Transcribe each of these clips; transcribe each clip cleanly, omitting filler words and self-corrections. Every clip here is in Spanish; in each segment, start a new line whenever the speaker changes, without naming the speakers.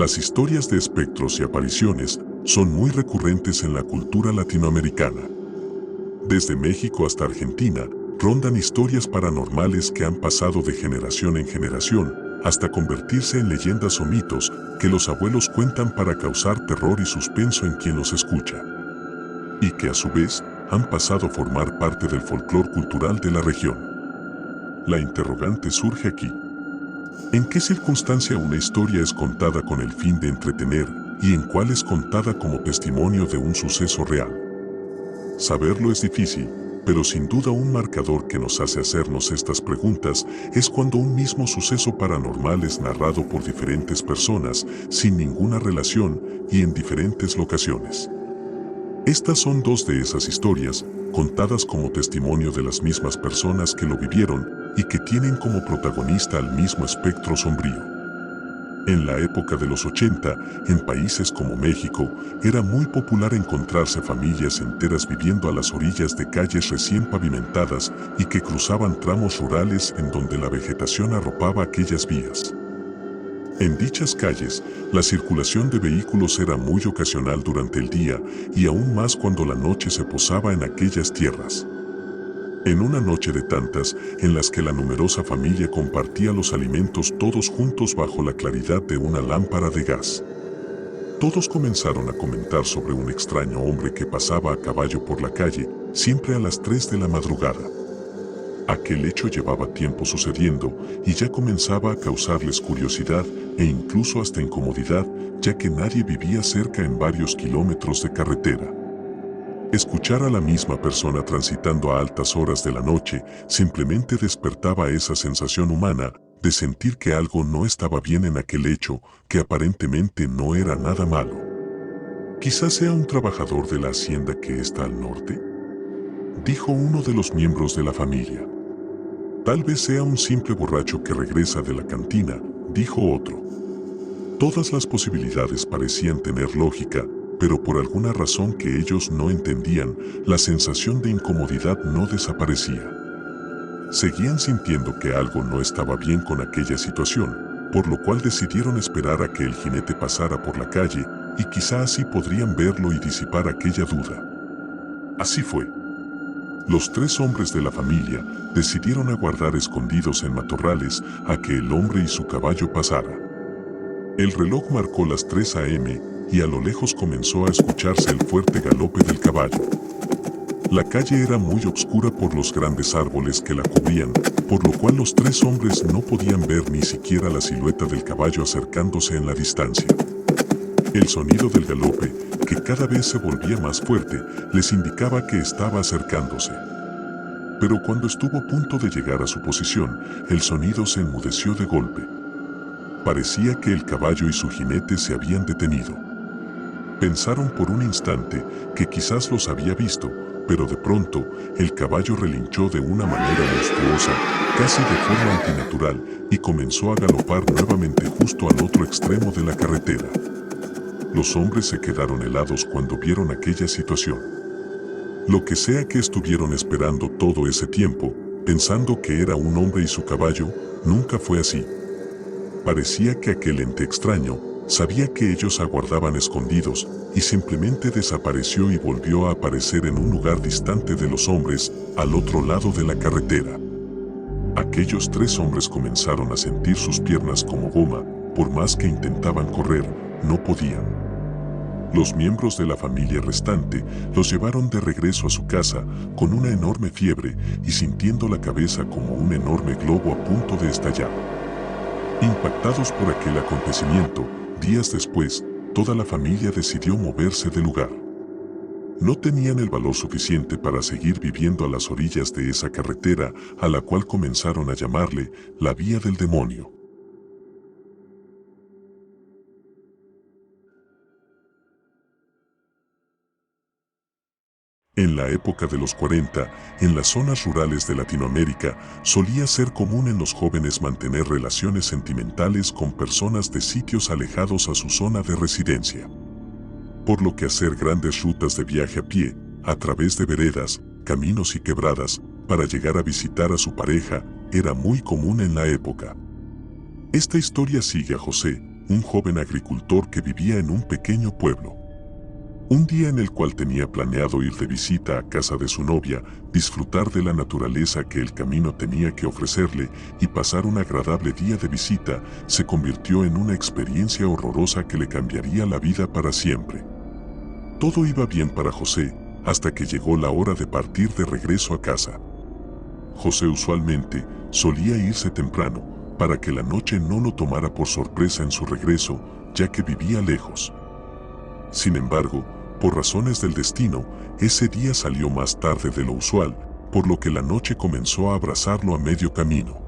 Las historias de espectros y apariciones son muy recurrentes en la cultura latinoamericana. Desde México hasta Argentina, rondan historias paranormales que han pasado de generación en generación, hasta convertirse en leyendas o mitos que los abuelos cuentan para causar terror y suspenso en quien los escucha. Y que a su vez, han pasado a formar parte del folclore cultural de la región. La interrogante surge aquí. ¿En qué circunstancia una historia es contada con el fin de entretener y en cuál es contada como testimonio de un suceso real? Saberlo es difícil, pero sin duda un marcador que nos hace hacernos estas preguntas es cuando un mismo suceso paranormal es narrado por diferentes personas sin ninguna relación y en diferentes locaciones. Estas son dos de esas historias, contadas como testimonio de las mismas personas que lo vivieron y que tienen como protagonista al mismo espectro sombrío. En la época de los 80, en países como México, era muy popular encontrarse familias enteras viviendo a las orillas de calles recién pavimentadas y que cruzaban tramos rurales en donde la vegetación arropaba aquellas vías. En dichas calles, la circulación de vehículos era muy ocasional durante el día y aún más cuando la noche se posaba en aquellas tierras. En una noche de tantas, en las que la numerosa familia compartía los alimentos todos juntos bajo la claridad de una lámpara de gas. Todos comenzaron a comentar sobre un extraño hombre que pasaba a caballo por la calle, siempre a las 3 de la madrugada. Aquel hecho llevaba tiempo sucediendo y ya comenzaba a causarles curiosidad e incluso hasta incomodidad, ya que nadie vivía cerca en varios kilómetros de carretera. Escuchar a la misma persona transitando a altas horas de la noche simplemente despertaba esa sensación humana de sentir que algo no estaba bien en aquel hecho, que aparentemente no era nada malo. Quizás sea un trabajador de la hacienda que está al norte, dijo uno de los miembros de la familia. Tal vez sea un simple borracho que regresa de la cantina, dijo otro. Todas las posibilidades parecían tener lógica, pero por alguna razón que ellos no entendían, la sensación de incomodidad no desaparecía. Seguían sintiendo que algo no estaba bien con aquella situación, por lo cual decidieron esperar a que el jinete pasara por la calle, y quizá así podrían verlo y disipar aquella duda. Así fue. Los 3 hombres de la familia decidieron aguardar escondidos en matorrales a que el hombre y su caballo pasara. El reloj marcó las 3 a.m. y a lo lejos comenzó a escucharse el fuerte galope del caballo. La calle era muy oscura por los grandes árboles que la cubrían, por lo cual los 3 hombres no podían ver ni siquiera la silueta del caballo acercándose en la distancia. El sonido del galope, que cada vez se volvía más fuerte, les indicaba que estaba acercándose. Pero cuando estuvo a punto de llegar a su posición, el sonido se enmudeció de golpe. Parecía que el caballo y su jinete se habían detenido. Pensaron por un instante que quizás los había visto, pero de pronto el caballo relinchó de una manera monstruosa, casi de forma antinatural, y comenzó a galopar nuevamente justo al otro extremo de la carretera. Los hombres se quedaron helados cuando vieron aquella situación. Lo que sea que estuvieron esperando todo ese tiempo, pensando que era un hombre y su caballo, nunca fue así. Parecía que aquel ente extraño sabía que ellos aguardaban escondidos y simplemente desapareció y volvió a aparecer en un lugar distante de los hombres, al otro lado de la carretera. Aquellos 3 hombres comenzaron a sentir sus piernas como goma, por más que intentaban correr, no podían. Los miembros de la familia restante los llevaron de regreso a su casa con una enorme fiebre y sintiendo la cabeza como un enorme globo a punto de estallar. Impactados por aquel acontecimiento, días después, toda la familia decidió moverse del lugar. No tenían el valor suficiente para seguir viviendo a las orillas de esa carretera a la cual comenzaron a llamarle la Vía del Demonio. En la época de los 40, en las zonas rurales de Latinoamérica, solía ser común en los jóvenes mantener relaciones sentimentales con personas de sitios alejados a su zona de residencia. Por lo que hacer grandes rutas de viaje a pie, a través de veredas, caminos y quebradas, para llegar a visitar a su pareja, era muy común en la época. Esta historia sigue a José, un joven agricultor que vivía en un pequeño pueblo. Un día en el cual tenía planeado ir de visita a casa de su novia, disfrutar de la naturaleza que el camino tenía que ofrecerle y pasar un agradable día de visita, se convirtió en una experiencia horrorosa que le cambiaría la vida para siempre. Todo iba bien para José, hasta que llegó la hora de partir de regreso a casa. José usualmente solía irse temprano, para que la noche no lo tomara por sorpresa en su regreso, ya que vivía lejos. Sin embargo, por razones del destino, ese día salió más tarde de lo usual, por lo que la noche comenzó a abrazarlo a medio camino.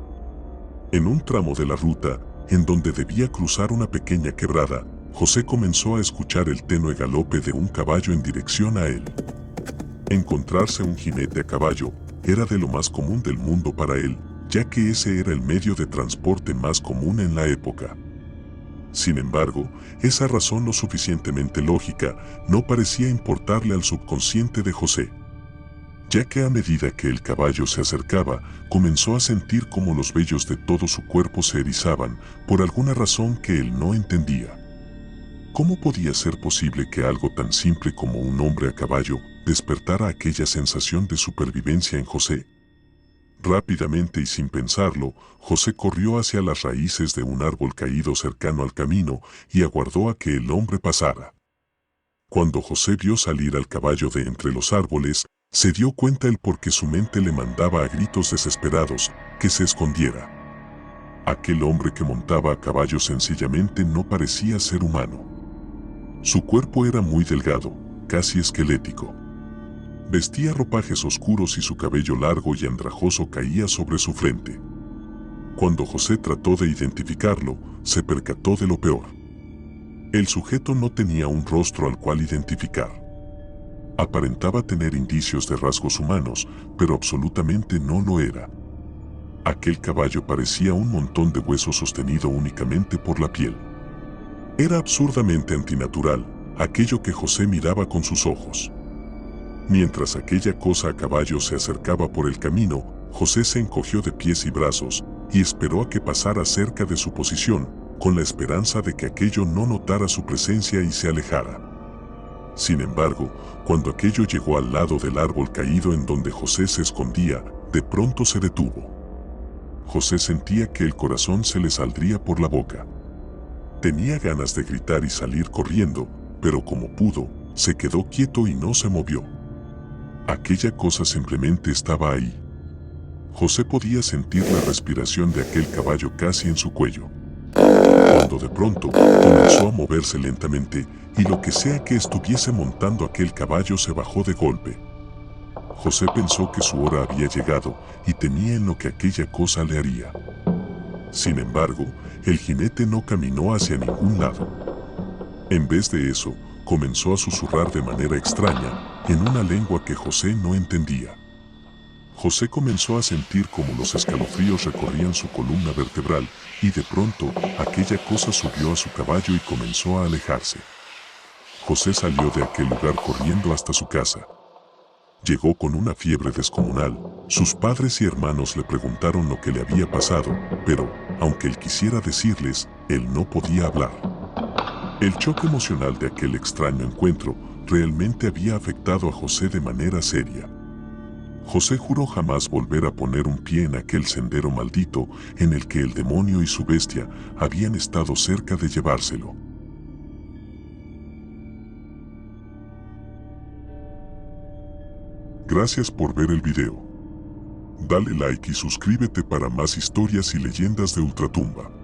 En un tramo de la ruta, en donde debía cruzar una pequeña quebrada, José comenzó a escuchar el tenue galope de un caballo en dirección a él. Encontrarse un jinete a caballo era de lo más común del mundo para él, ya que ese era el medio de transporte más común en la época. Sin embargo, esa razón lo suficientemente lógica no parecía importarle al subconsciente de José, ya que a medida que el caballo se acercaba, comenzó a sentir como los vellos de todo su cuerpo se erizaban por alguna razón que él no entendía. ¿Cómo podía ser posible que algo tan simple como un hombre a caballo despertara aquella sensación de supervivencia en José? Rápidamente y sin pensarlo, José corrió hacia las raíces de un árbol caído cercano al camino y aguardó a que el hombre pasara. Cuando José vio salir al caballo de entre los árboles, se dio cuenta el por qué su mente le mandaba a gritos desesperados que se escondiera. Aquel hombre que montaba a caballo sencillamente no parecía ser humano. Su cuerpo era muy delgado, casi esquelético. Vestía ropajes oscuros y su cabello largo y andrajoso caía sobre su frente. Cuando José trató de identificarlo, se percató de lo peor. El sujeto no tenía un rostro al cual identificar. Aparentaba tener indicios de rasgos humanos, pero absolutamente no lo era. Aquel caballo parecía un montón de hueso sostenido únicamente por la piel. Era absurdamente antinatural, aquello que José miraba con sus ojos. Mientras aquella cosa a caballo se acercaba por el camino, José se encogió de pies y brazos y esperó a que pasara cerca de su posición, con la esperanza de que aquello no notara su presencia y se alejara. Sin embargo, cuando aquello llegó al lado del árbol caído en donde José se escondía, de pronto se detuvo. José sentía que el corazón se le saldría por la boca. Tenía ganas de gritar y salir corriendo, pero como pudo, se quedó quieto y no se movió. Aquella cosa simplemente estaba ahí. José podía sentir la respiración de aquel caballo casi en su cuello. Cuando de pronto comenzó a moverse lentamente y lo que sea que estuviese montando aquel caballo se bajó de golpe. José pensó que su hora había llegado y temía en lo que aquella cosa le haría. Sin embargo, el jinete no caminó hacia ningún lado. En vez de eso, comenzó a susurrar de manera extraña, en una lengua que José no entendía. José comenzó a sentir como los escalofríos recorrían su columna vertebral, y de pronto, aquella cosa subió a su caballo y comenzó a alejarse. José salió de aquel lugar corriendo hasta su casa. Llegó con una fiebre descomunal. Sus padres y hermanos le preguntaron lo que le había pasado, pero, aunque él quisiera decirles, él no podía hablar. El choque emocional de aquel extraño encuentro realmente había afectado a José de manera seria. José juró jamás volver a poner un pie en aquel sendero maldito en el que el demonio y su bestia habían estado cerca de llevárselo. Gracias por ver el video. Dale like y suscríbete para más historias y leyendas de Ultratumba.